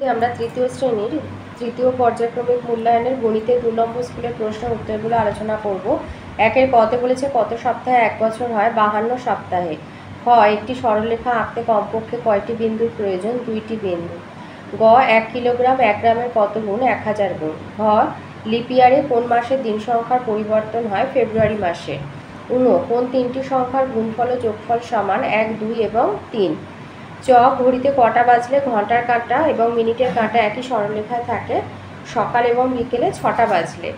আমরা তৃতীয় শ্রেণীর তৃতীয় পর্যায়ক্রমিক মূল্যায়নের গণিতের 2 নম্বর স্কুলের প্রশ্ন উত্তরগুলো আলোচনা করব। একের কতে বলেছে কত সপ্তাহে 1 বছর হয়? 52 সপ্তাহে। খ একটি সরলরেখা আঁকতে কমপক্ষে কয়টি বিন্দুর প্রয়োজন? 2টি বিন্দু। গ 1 কিলোগ্রাম 1 গ্রামের কত গুণ? 1000 গুণ। ঘ লিপিয়ারে কোন মাসের দিন সংখ্যার পরিবর্তন হয়? ফেব্রুয়ারি মাসে। কোন তিনটি সংখ্যার গুণফল ও যোগফল সমান? 1, 2 এবং 3। চ ঘড়িতে কটা বাজলে ঘন্টার কাঁটা এবং মিনিটের কাঁটা একই সরলরেখায় থাকে? সকাল এবং বিকেলে 6টা বাজলে।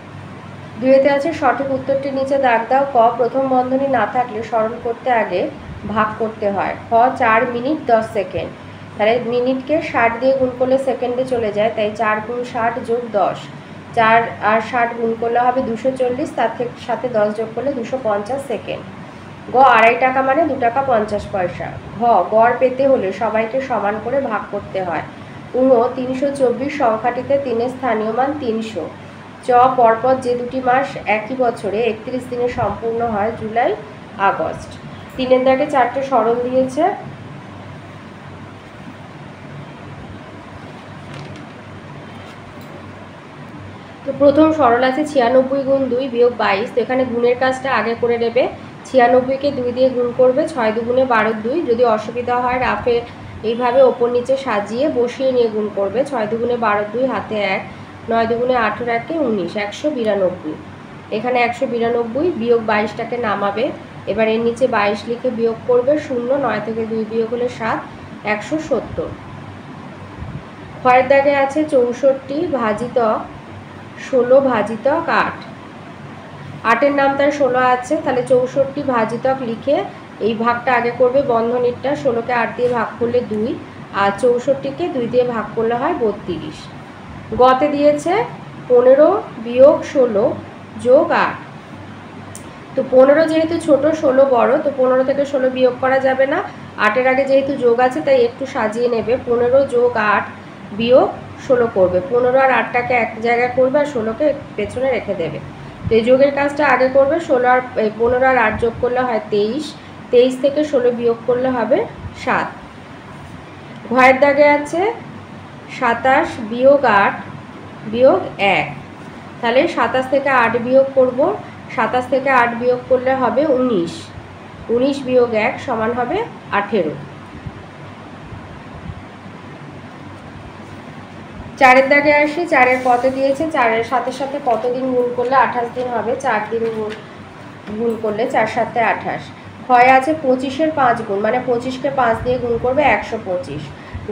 দুইতে আছে সঠিক উত্তরটি নিচে দাগ দাও। ক প্রথম বন্ধনী না থাকলে সরল করতে আগে ভাগ করতে হয়। খ 4 মিনিট 10 সেকেন্ড, তাহলে মিনিটকে 60 দিয়ে গুণ করলে সেকেন্ডে চলে যায়, তাই 4 গুণ 60 যোগ 10, 4 আর 60 গুণ করলে হবে 240, তার সাথে 10 যোগ করলে 250 সেকেন্ড। গ 2.5 টাকা মানে 2 টাকা 50 পয়সা। ঘ গড় পেতে হলে সবাইকে সমান করে ভাগ করতে হয়। 324 সংখ্যাটিতে 3-এর স্থানীয় মান 300। চ পরপর যে দুটি মাস একই বছরে 31 দিনে সম্পূর্ণ হয়? জুলাই, আগস্ট। 3-এর দাগে 4টে সরল দিয়েছে। তো প্রথম সরল আছে 96 গুণ 2 বিয়োগ 22। তো এখানে গুণের কাজটা আগে করে নেবে। 96কে 2 দিয়ে গুণ করবে, 6 দুগুণে 12 2। যদি অসুবিধা হয় রাফে এইভাবে ওপর নিচে সাজিয়ে বসিয়ে নিয়ে গুণ করবে। 6 দুগুণে 12 2 হাতে 1, 9 দুগুণে 18 1 19, 192। এখানে 192 বিয়োগ 22টাকে নামাবে। এবার এর নিচে 22 লিখে বিয়োগ করবে। 0, 9 থেকে 2 বিয়োগ হলে 7, 170। ক্ষয়ের দাগে আছে 64 ভাজিতক 16 ভাজিতক 8। 8-এর নাম তার 16 আছে, তাহলে 64 ভাজিতক লিখে এই ভাগটা আগে করবে বন্ধনীরটা। 16কে 8 দিয়ে ভাগ করলে 2, আর 64কে 2 দিয়ে ভাগ করলে হয় 32। গতে দিয়েছে 15 বিয়োগ 16 যোগ 8। তো 15 যেহেতু ছোট, 16 বড়, তো 15 থেকে 16 বিয়োগ করা যাবে না। 8-এর আগে যেহেতু যোগ আছে তাই একটু সাজিয়ে নেবে। 15 যোগ 8 বিয়োগ 16 করবে। 15 আর 8টাকে এক জায়গায় করবে আর 16কে পেছনে রেখে দেবে। তো এই যোগের কাজটা আগে করবে। 15 আর 8 যোগ করলে হয় 23, 23 থেকে 16 বিয়োগ করলে হবে 7। ঘয়ের দাগে আছে 27 বিয়োগ 8 বিয়োগ 1। তাহলে 27 থেকে 8 বিয়োগ করব। 27 থেকে 8 বিয়োগ করলে হবে 19, 19 বিয়োগ 1 সমান হবে 18। 4-এর দাগে আসি। 4-এর কত দিয়েছে? 4-এর সাথে সাথে কত দিন গুণ করলে 28 দিন হবে? 4 দিন গুণ করলে 4 7 28। ক্ষয় আছে 25-এর 5 গুণ, মানে 25কে 5 দিয়ে গুণ করবে 125।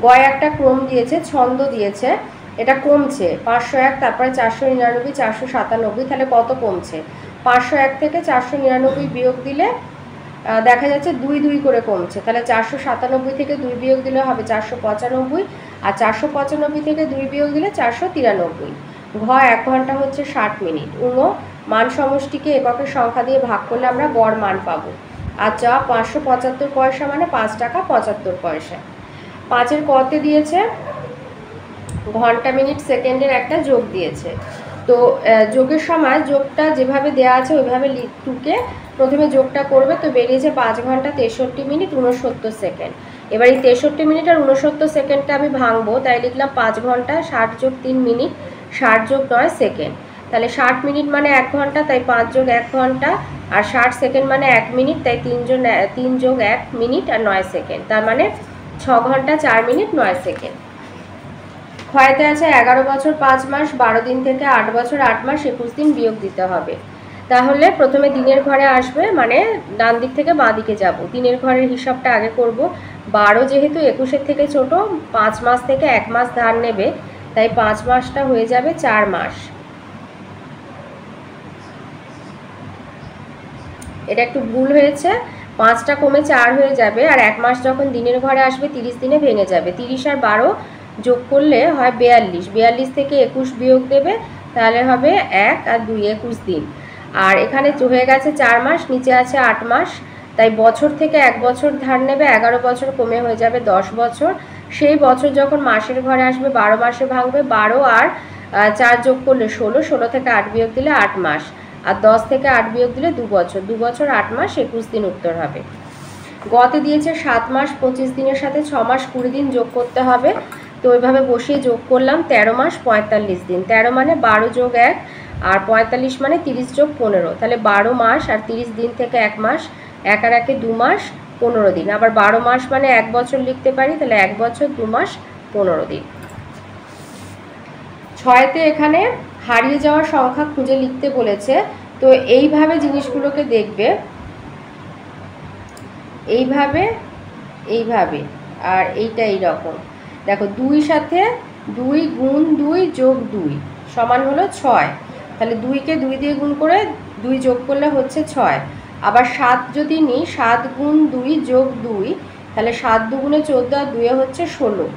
গয় একটা ক্রম দিয়েছে, ছন্দ দিয়েছে, এটা কমছে। 501, তারপরে 499, 497, তাহলে কত কমছে? 501 থেকে 499 বিয়োগ দিলে দেখা যাচ্ছে 2 2 করে কমছে। তাহলে 497 থেকে 2 বিয়োগ দিলে হবে 495, আর 495 থেকে 2 বিয়োগ দিলে 493। ঘ 1 ঘন্টা হচ্ছে 60 মিনিট। মান সমষ্টিকে এককের সংখ্যা দিয়ে ভাগ করলে আমরা গড় মান পাবো। আর চ 575 পয়সা মানে 5 টাকা 75 পয়সা। 5-এর কতে দিয়েছে ঘন্টা মিনিট সেকেন্ডের একটা যোগ দিয়েছে। তো যোগের সময় যোগটা যেভাবে দেওয়া আছে ওইভাবে টুকে প্রথমে যোগটা করবে। তো বেরিয়েছে 5 ঘন্টা 63 মিনিট 69 সেকেন্ড। এবার এই 63 মিনিট আর 69 সেকেন্ডটা আমি ভাঙবো, তাই লিখলাম 5 ঘন্টা 60 যোগ 3 মিনিট 60 যোগ 9 সেকেন্ড। তাহলে 60 মিনিট মানে 1 ঘন্টা, তাই 5 যোগ 1 ঘন্টা, আর 60 সেকেন্ড মানে 1 মিনিট, তাই 3 যোগ 1 মিনিট আর 9 সেকেন্ড, তার মানে 6 ঘন্টা 4 মিনিট 9 সেকেন্ড। ক্ষয়তে আছে 11 বছর 5 মাস 12 দিন থেকে 8 বছর 8 মাস 21 দিন বিয়োগ দিতে হবে। তাহলে প্রথমে দিনের ঘরে আসবে, মানে ডান দিক থেকে বাঁ দিকে যাব। দিনের ঘরের হিসাবটা আগে করব। 12 যেহেতু 21-এর থেকে ছোট, 5 মাস থেকে 1 মাস ধার নেবে, তাই 5 মাসটা হয়ে যাবে 4 মাস। এটা একটু ভুল হয়েছে, 5টা কমে 4 হয়ে যাবে, আর 1 মাস যখন দিনের ঘরে আসবে 30 দিনে ভেঙে যাবে। 30 আর 12 যোগ করলে হয় 42, 42 থেকে 21 বিয়োগ দেবে, তাহলে হবে 1 আর 2 21 দিন। আর এখানে হয়ে গেছে 4 মাস, নিচে আছে 8 মাস, তাই বছর থেকে 1 বছর ধার নেবে, 11 বছর কমে হয়ে যাবে 10 বছর। সেই বছর যখন মাসের ঘরে আসবে 12 মাসে ভাঙবে, 12 আর 4 যোগ করলে 16, 16 থেকে 8 বিয়োগ দিলে 8 মাস, আর 10 থেকে 8 বিয়োগ দিলে 2 বছর, 2 বছর 8 মাস 21 দিন উত্তর হবে। গতে দিয়েছে 7 মাস 25 দিনের সাথে 6 মাস 20 দিন যোগ করতে হবে। তো ওইভাবে বসিয়ে যোগ করলাম। 13 মাস 45 দিন, 13 মানে 12 যোগ 1 আর 45 মানে 30 যোগ 15, তাহলে 12 মাস আর 30 দিন থেকে 1 মাস, 1 আর 1 2 মাস 15 দিন। আবার 12 মাস মানে 1 বছর লিখতে পারি, তাহলে 1 বছর 2 মাস 15 দিন। 6তে এখানে হারিয়ে যাওয়ার সংখ্যা খুঁজে লিখতে বলেছে। তো এইভাবে জিনিসগুলোকে দেখবে, এইভাবে এইভাবে, আর এইটা এইরকম। দেখো 2 সাথে 2 গুণ 2 যোগ 2 সমান হলো 6, তাহলে 2কে 2 দিয়ে গুণ করে 2 যোগ করলে হচ্ছে 6। আবার 7 যদি নিই, 7 গুণ 2 যোগ 2, তাহলে 7 দুগুণে 14 আর 2 হচ্ছে 16।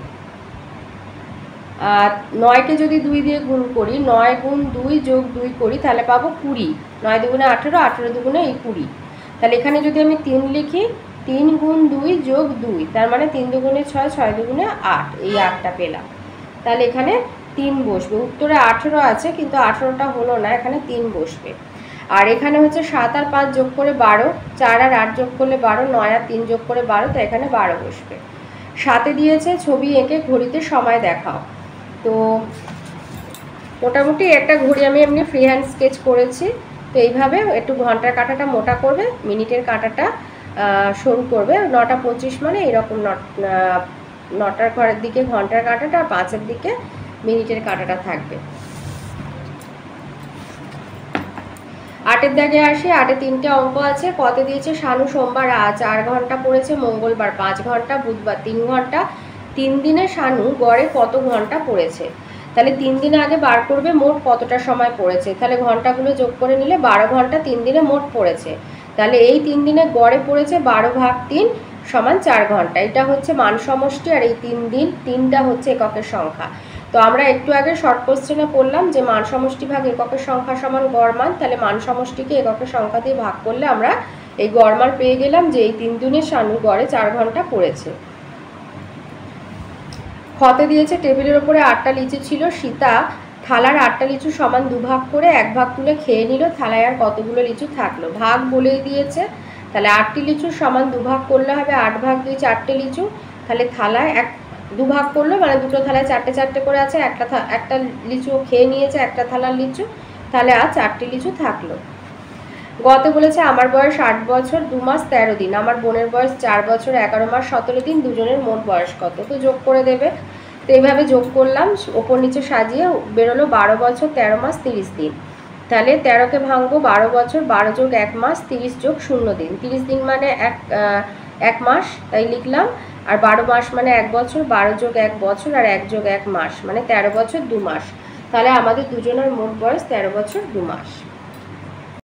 আর 9কে যদি 2 দিয়ে গুণ করি, 9 গুণ 2 যোগ 2 করি, তাহলে পাবো 20। 9 দুগুণে 18, 18 দুগুণে এই 20। তাহলে এখানে যদি আমি 3 লিখি, 3 গুণ 2 যোগ 2, তার মানে 3 দুগুণে 6, 6 দুগুণে 8, এই 8টা পেলাম। তাহলে এখানে 3 বসবে। উত্তরে 18 আছে, কিন্তু 18টা হলো না, এখানে 3 বসবে। আর এখানে হচ্ছে 7 আর 5 যোগ করে 12, 4 আর 8 যোগ করলে 12, 9 আর 3 যোগ করে 12, তো এখানে 12 বসবে। 7-এ দিয়েছে ছবি এঁকে ঘড়িতে সময় দেখাও। তো মোটামুটি একটা ঘড়ি আমি এমনি ফ্রি হ্যান্ড স্কেচ করেছি। তো এইভাবে একটু ঘন্টার কাঁটাটা মোটা করবে, মিনিটের কাঁটাটা সরু করবে। 9টা 25 মানে এরকম 9টার ঘরের দিকে ঘন্টার কাঁটাটা, আর 5-এর দিকে মিনিটের কাঁটাটা থাকবে। 8-এর দাগে আসি। 8-এ 3টে অঙ্ক আছে। কত দিয়েছে? শানু সোমবার 4 ঘন্টা পড়েছে, মঙ্গলবার 5 ঘন্টা, বুধবার 3 ঘন্টা। 3 দিনে শানু গড়ে কত ঘন্টা পড়েছে? তাহলে 3 দিনে আগে বার করবে মোট কতটা সময় পড়েছে। তাহলে ঘন্টাগুলো যোগ করে নিলে 12 ঘন্টা 3 দিনে মোট পড়েছে। তাহলে এই 3 দিনে গড়ে পড়েছে 12 ভাগ 3 সমান 4 ঘন্টা। এটা হচ্ছে মান সমষ্টি, আর এই 3 দিন 3টা হচ্ছে এককের সংখ্যা। তো আমরা একটু আগে শর্ট কোশ্চেনে পড়লাম যে মান সমষ্টি ভাগ এককের সংখ্যা সমান গড় মান। তাহলে মান সমষ্টিকে এককের সংখ্যা দিয়ে ভাগ করলে আমরা এই গড় মান পেয়ে গেলাম যে এই 3 দিনে শানু গড়ে 4 ঘন্টা পড়েছে। খতে দিয়েছে টেবিলের ওপরে 8টা লিচু ছিল। সীতা থালার 8টা লিচু সমান 2 ভাগ করে 1 ভাগ তুলে খেয়ে নিল। থালায় আর কতগুলো লিচু থাকলো? ভাগ বলেই দিয়েছে, তাহলে 8টি লিচু সমান 2 ভাগ করলে হবে 8 ভাগ 2 4টে লিচু। তাহলে থালায় 2 ভাগ করলো, মানে দুটো থালায় 4টে 4টে করে আছে। একটা লিচু খেয়ে নিয়েছে, একটা থালার লিচু, তাহলে আর 4টি লিচু থাকলো। গতে বলেছে আমার বয়স 8 বছর 2 মাস 13 দিন, আমার বোনের বয়স 4 বছর 11 মাস 17 দিন, দুজনের মোট বয়স কত? তো যোগ করে দেবে। তো এইভাবে যোগ করলাম, ওপর নিচে সাজিয়ে বেরোলো 12 বছর 13 মাস 30 দিন। তাহলে 13কে ভাঙবো, 12 বছর 12 যোগ 1 মাস 30 যোগ 0 দিন। 30 দিন মানে 1 মাস, তাই লিখলাম। আর 12 মাস মানে 1 বছর, 12 যোগ 1 বছর আর 1 যোগ 1 মাস, মানে 13 বছর 2 মাস। তাহলে আমাদের দুজনের মোট বয়স 13 বছর 2 মাস।